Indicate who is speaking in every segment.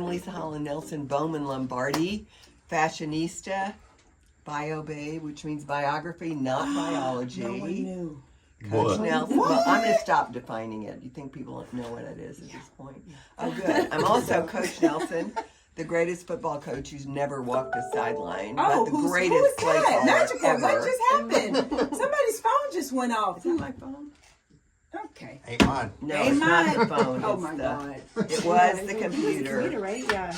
Speaker 1: I'm Leisa Holland-Nelson, Bowman Lombardi, fashionista, bio babe, which means biography, not biology.
Speaker 2: No one knew.
Speaker 1: Coach Nelson. Well, I'm going to stop defining it. You think people know what it is at this point? Oh, good. I'm also Coach Nelson, the greatest football coach who's never walked a sideline, but the greatest play caller
Speaker 2: Magical.
Speaker 1: ever.
Speaker 2: What just happened? Somebody's phone just went off.
Speaker 1: Is that my phone?
Speaker 2: Okay.
Speaker 3: Ain't mine.
Speaker 1: No,
Speaker 2: Ain't
Speaker 1: it's not
Speaker 2: mine.
Speaker 1: the phone.
Speaker 2: Oh
Speaker 1: it's
Speaker 2: my
Speaker 1: the,
Speaker 2: God.
Speaker 1: It was the computer.
Speaker 4: Computer, right? Yeah.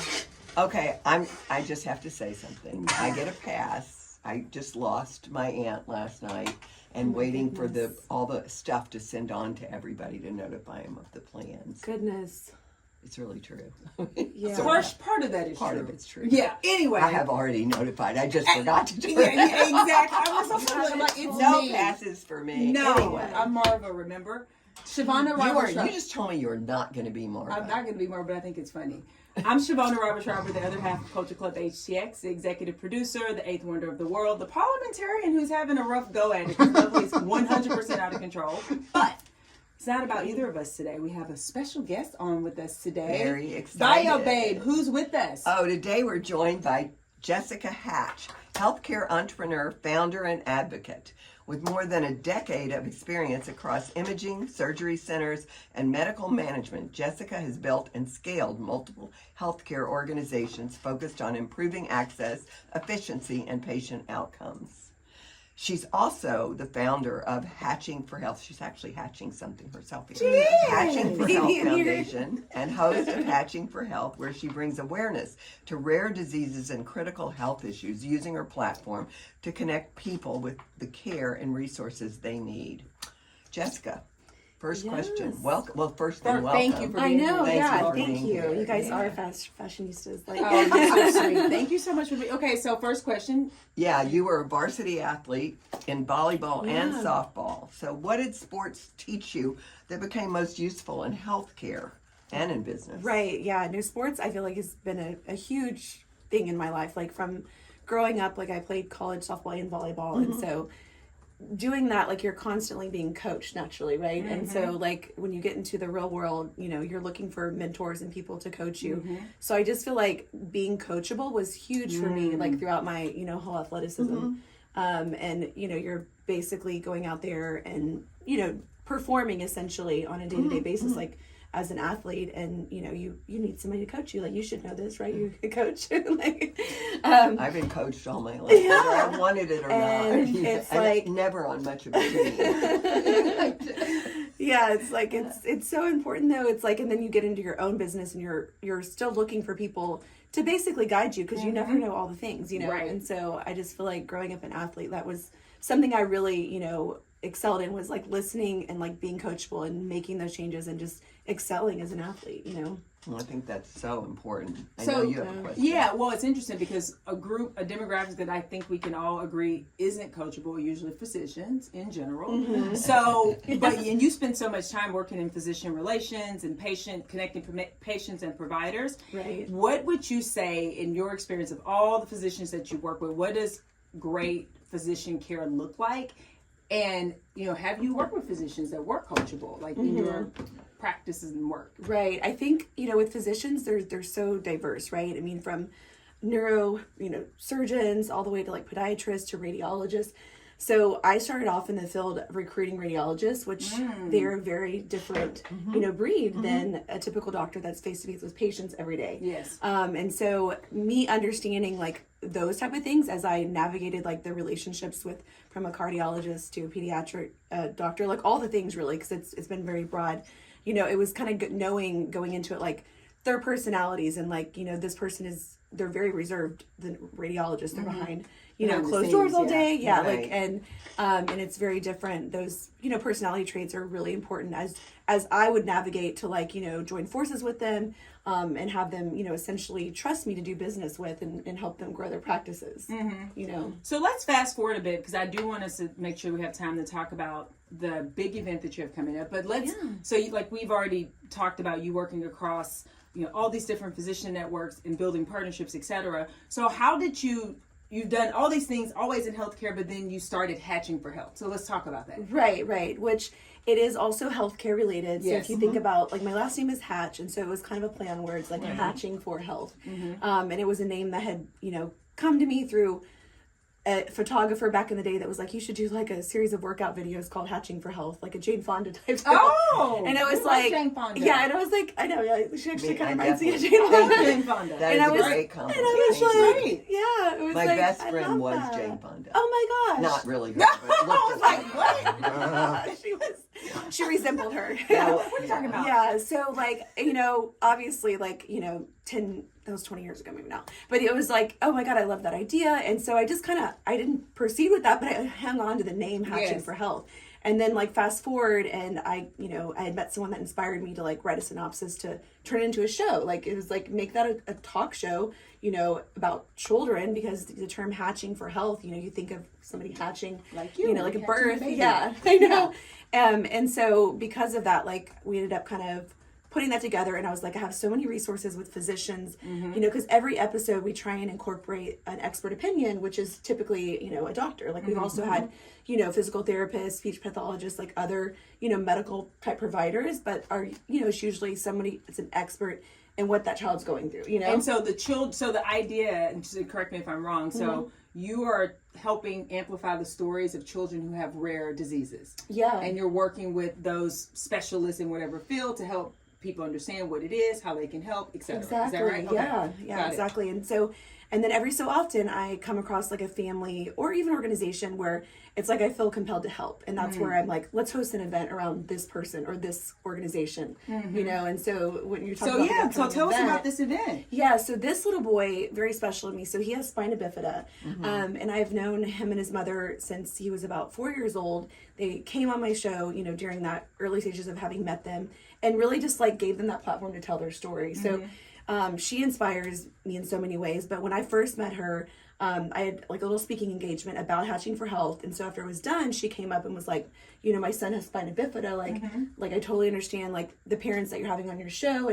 Speaker 1: Okay, I just have to say something. I get a pass. I just lost my aunt last night, and waiting for all the stuff to send on to everybody to notify them of the plans.
Speaker 4: Goodness.
Speaker 1: It's really true.
Speaker 4: Yeah.
Speaker 2: Part of that is
Speaker 1: Part
Speaker 2: true.
Speaker 1: of it's true.
Speaker 2: Yeah. Anyway.
Speaker 1: I have already notified. I just forgot to do it.
Speaker 2: Yeah, exactly. I was so like, it's
Speaker 1: No
Speaker 2: me.
Speaker 1: passes for me.
Speaker 2: No,
Speaker 1: Anyway.
Speaker 2: I'm Marva, remember? Shavonnah
Speaker 1: You just told me you were not going to be Marva.
Speaker 2: I'm not going to be Marva, but I think it's funny. I'm Shavonnah Schreiber, the other half of Culture Club HTX, the executive producer, the eighth wonder of the world, the parliamentarian who's having a rough go at it. Lovely's 100% out of control. But it's not about either of us today. We have a special guest on with us today.
Speaker 1: Very excited.
Speaker 2: Bio Babe, who's with us?
Speaker 1: Oh, today we're joined by Jessica Hatch, healthcare entrepreneur, founder, and advocate. With more than a decade of experience across imaging, surgery centers, and medical management, Jessica has built and scaled multiple healthcare organizations focused on improving access, efficiency, and patient outcomes. She's also the founder of Hatching for Health. She's actually hatching something herself here. Hatching for Health Foundation and host of Hatching for Health, where she brings awareness to rare diseases and critical health issues using her platform to connect people with the care and resources they need. Jessica, first question. Welcome. Well, first thing, welcome.
Speaker 2: Thank you for
Speaker 4: I
Speaker 2: being
Speaker 4: know,
Speaker 2: here.
Speaker 4: thank you.
Speaker 1: here.
Speaker 4: You guys are fashionistas. Like,
Speaker 2: Oh, you're so sweet. Thank you so much for being. Okay, so first question.
Speaker 1: Yeah, you were a varsity athlete in volleyball and softball. So what did sports teach you that became most useful in healthcare and in business?
Speaker 4: right, yeah. No, sports I feel like has been a huge thing in my life. Like from growing up, like I played college softball and volleyball. And so doing that, like you're constantly being coached naturally, right? And so like when you get into the real world, you know, you're looking for mentors and people to coach you. So I just feel like being coachable was huge for me, like throughout my, you know, whole athleticism. And, you know, you're basically going out there and, you know, performing essentially on a day-to-day basis, like as an athlete, and you know you need somebody to coach you. Like you should know this, right? You're a coach. Like,
Speaker 1: I've been coached all my life, whether I wanted it or
Speaker 4: And
Speaker 1: not.
Speaker 4: it's
Speaker 1: And
Speaker 4: like-
Speaker 1: never on much of a team.
Speaker 4: yeah, it's like it's so important though. It's like, and then you get into your own business and you're still looking for people to basically guide you, because you never know all the things, you know.
Speaker 2: Right.
Speaker 4: And so I just feel like growing up an athlete, that was something I really, you know, excelled in, was like listening and like being coachable and making those changes and just excelling as an athlete, you know.
Speaker 1: Well, I think that's so important. I
Speaker 2: So,
Speaker 1: know you have a question.
Speaker 2: Yeah, well, it's interesting because a demographic that I think we can all agree isn't coachable, usually physicians in general. So, and you spend so much time working in physician relations and connecting patients and providers.
Speaker 4: Right.
Speaker 2: What would you say, in your experience of all the physicians that you work with, what does great physician care look like? And, you know, have you worked with physicians that were coachable, like in your practices and work?
Speaker 4: Right. I think, you know, with physicians, they're so diverse, right? I mean, from neuro, you know, surgeons all the way to like podiatrists to radiologists. So I started off in the field of recruiting radiologists, which they're a very different, you know, breed than a typical doctor that's face to face with patients every day.
Speaker 2: Yes.
Speaker 4: And so me understanding like those type of things as I navigated like the relationships with, from a cardiologist to a pediatric doctor, like all the things really, because it's been very broad. You know, it was kind of knowing going into it, like their personalities and like, you know, this person they're very reserved, the radiologists, they're behind, you know,
Speaker 2: Behind the
Speaker 4: closed
Speaker 2: scenes,
Speaker 4: doors all
Speaker 2: yeah.
Speaker 4: day. Yeah.
Speaker 1: Right.
Speaker 4: Like, and it's very different. Those, you know, personality traits are really important as I would navigate to like, you know, join forces with them, and have them, you know, essentially trust me to do business with and help them grow their practices, you know.
Speaker 2: So let's fast forward a bit, because I do want us to make sure we have time to talk about the big event that you have coming up. But like we've already talked about you working across, you know, all these different physician networks and building partnerships, etc. So how did you you've done all these things always in healthcare, but then you started Hatching for Health. So let's talk about that.
Speaker 4: Right, which it is also healthcare related. So
Speaker 2: Yes.
Speaker 4: if you think about, like, my last name is Hatch, and so it was kind of a play on words, like Hatching for Health. And it was a name that had, come to me through a photographer back in the day that was like, you should do like a series of workout videos called Hatching for Health, like a Jane Fonda type film.
Speaker 2: Oh!
Speaker 4: And it was
Speaker 2: we
Speaker 4: like,
Speaker 2: Jane Fonda.
Speaker 4: yeah, and I was like, I know, yeah, she actually kind of
Speaker 1: I
Speaker 4: reminds me of
Speaker 1: definitely-
Speaker 4: Jane Fonda.
Speaker 2: Jane Fonda.
Speaker 1: That
Speaker 4: And
Speaker 1: is
Speaker 4: I
Speaker 1: a
Speaker 4: was-
Speaker 1: great
Speaker 4: And
Speaker 1: compliment.
Speaker 4: I was
Speaker 1: Thank you.
Speaker 4: like,
Speaker 2: Great.
Speaker 4: yeah, it was
Speaker 1: My
Speaker 4: like,
Speaker 1: best
Speaker 4: I
Speaker 1: friend
Speaker 4: love
Speaker 1: was
Speaker 4: that.
Speaker 1: Jane Fonda.
Speaker 4: Oh my gosh.
Speaker 1: Not really her, but
Speaker 2: I was like, what?
Speaker 4: She resembled her.
Speaker 1: Yeah,
Speaker 2: What are you talking about?
Speaker 4: Yeah, so like, obviously like, 20 years ago maybe now. But it was like, oh my God, I love that idea. And so I just I didn't proceed with that, but I hung on to the name Hatching
Speaker 2: Yes.
Speaker 4: for Health. And then like fast forward and I had met someone that inspired me to like write a synopsis to turn it into a show. Like it was like, make that a talk show, about children, because the term Hatching for Health, you think of somebody hatching,
Speaker 2: Like you,
Speaker 4: like a
Speaker 2: hatching
Speaker 4: birth.
Speaker 2: a baby.
Speaker 4: Yeah, I know. And so because of that, like we ended up kind of putting that together, and I was like, I have so many resources with physicians, because every episode we try and incorporate an expert opinion, which is typically, a doctor. Like we've also had, physical therapists, speech pathologists, like other, medical type providers, but it's usually somebody that's an expert in what that child's going through,
Speaker 2: And so the idea, and just correct me if I'm wrong, so you are helping amplify the stories of children who have rare diseases.
Speaker 4: Yeah.
Speaker 2: And you're working with those specialists in whatever field to help people understand what it is, how they can help, etc.
Speaker 4: Exactly.
Speaker 2: Is that right?
Speaker 4: Yeah,
Speaker 2: Okay.
Speaker 4: yeah,
Speaker 2: Got it.
Speaker 4: exactly. And then every so often I come across like a family or even organization where it's like I feel compelled to help. And that's where I'm like, let's host an event around this person or this organization, and so when you're talking
Speaker 2: So
Speaker 4: about
Speaker 2: yeah,
Speaker 4: the
Speaker 2: so
Speaker 4: upcoming
Speaker 2: tell us
Speaker 4: event-
Speaker 2: about this event.
Speaker 4: Yeah, so this little boy, very special to me. So he has spina bifida, and I've known him and his mother since he was about 4 years old. They came on my show, during that early stages of having met them, and really just like gave them that platform to tell their story. So she inspires me in so many ways. But when I first met her, I had like a little speaking engagement about Hatching for Health, and so after it was done, she came up and was like, my son has spina bifida, like I totally understand like the parents that you're having on your show,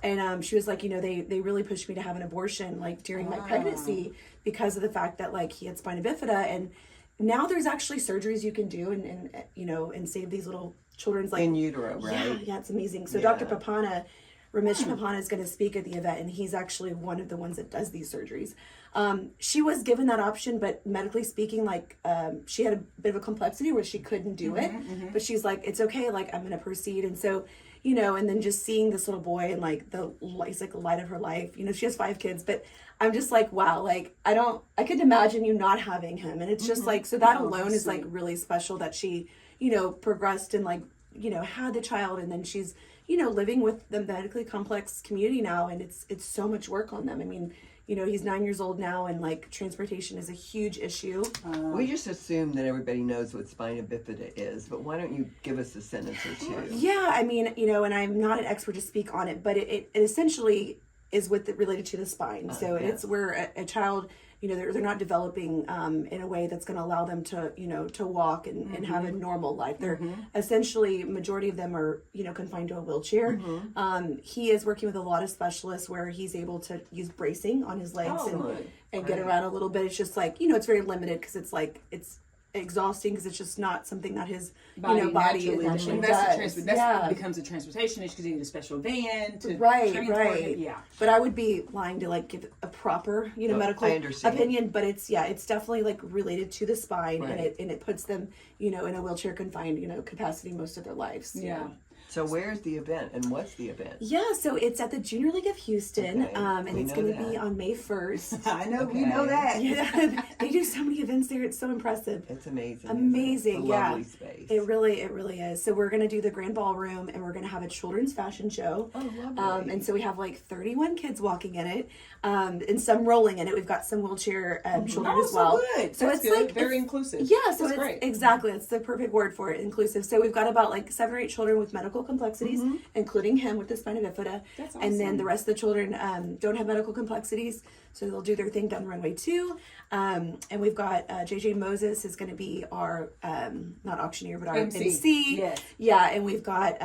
Speaker 4: and she was like, they really pushed me to have an abortion like during my pregnancy because of the fact that like he had spina bifida, and now there's actually surgeries you can do and save these little children's like
Speaker 1: in utero, right?
Speaker 4: Yeah, it's amazing. So
Speaker 1: Yeah.
Speaker 4: Dr. Papana, Ramesh Papana is going to speak at the event, and he's actually one of the ones that does these surgeries. She was given that option, but medically speaking, like she had a bit of a complexity where she couldn't do it, but she's like, it's okay, like I'm going to proceed. And so, and then just seeing this little boy and like he's like the light of her life. She has 5 kids, but I'm just like, wow, like I couldn't imagine you not having him. And it's just like, so that alone is like really special that she, progressed and like, had the child, and then she's, living with the medically complex community now, and it's so much work on them. I mean, he's 9 years old now, and like transportation is a huge issue.
Speaker 1: We just assume that everybody knows what spina bifida is, but why don't you give us a sentence or two?
Speaker 4: Yeah, I mean, and I'm not an expert to speak on it, but it essentially is related to the spine. So it's where a child, they're not developing in a way that's going to allow them to, to walk and have a normal life. They're essentially, majority of them are, confined to a wheelchair. He is working with a lot of specialists where he's able to use bracing on his legs and get around a little bit. It's just like, it's very limited because it's like, it's exhausting because it's just not something that his body naturally
Speaker 2: That's becomes a transportation issue because you need a special van to transport him. Yeah.
Speaker 4: But I would be lying to like give a proper medical opinion, but it's definitely like related to the spine, and it puts them in a wheelchair confined capacity most of their lives.
Speaker 2: Yeah.
Speaker 1: So where's the event and what's the event?
Speaker 4: Yeah, so it's at the Junior League of Houston,
Speaker 1: Okay,
Speaker 4: and it's going to be
Speaker 1: that.
Speaker 4: on May 1st.
Speaker 2: I know, we know that.
Speaker 4: Yeah, they do so many events there. It's so impressive.
Speaker 1: It's amazing.
Speaker 4: Amazing,
Speaker 1: It's a
Speaker 4: yeah.
Speaker 1: lovely space.
Speaker 4: It really is. So we're going to do the grand ballroom, and we're going to have a children's fashion show.
Speaker 1: Oh, lovely.
Speaker 4: And so we have like 31 kids walking in it, and some rolling in it. We've got some wheelchair children as well.
Speaker 2: So good.
Speaker 4: So
Speaker 2: That's
Speaker 4: it's
Speaker 2: good.
Speaker 4: like
Speaker 2: Very inclusive.
Speaker 4: Yeah, so
Speaker 2: That's
Speaker 4: it's
Speaker 2: great.
Speaker 4: exactly, it's the perfect word for it, inclusive. So we've got about like 7 or 8 children with medical medical complexities, including him with the spina bifida.
Speaker 2: That's
Speaker 4: And then
Speaker 2: awesome.
Speaker 4: the rest of the children don't have medical complexities, so they'll do their thing down the runway too. And we've got JJ Moses is going to be our, not auctioneer, but our MC.
Speaker 2: Yes.
Speaker 4: Yeah, and we've got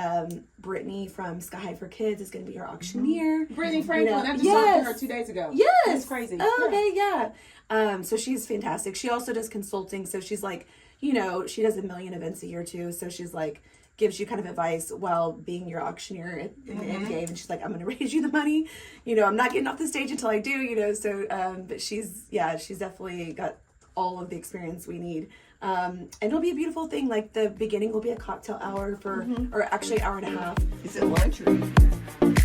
Speaker 4: Brittany from Sky High for Kids is going to be our auctioneer.
Speaker 2: Brittany Franklin, I just
Speaker 4: Yes.
Speaker 2: talked to her 2 days ago.
Speaker 4: Yes.
Speaker 2: That's crazy.
Speaker 4: Oh,
Speaker 2: Yeah.
Speaker 4: okay, yeah. So she's fantastic. She also does consulting. So she's like, you know, she does 1 million events a year too. So she's like, gives you kind of advice while being your auctioneer in the end game. And she's like, I'm going to raise you the money. You know, I'm not getting off the stage until I do, you know. So, but she's definitely got all of the experience we need. And it'll be a beautiful thing. Like the beginning will be a cocktail hour for, or actually hour and a half.
Speaker 1: Is it lunch or?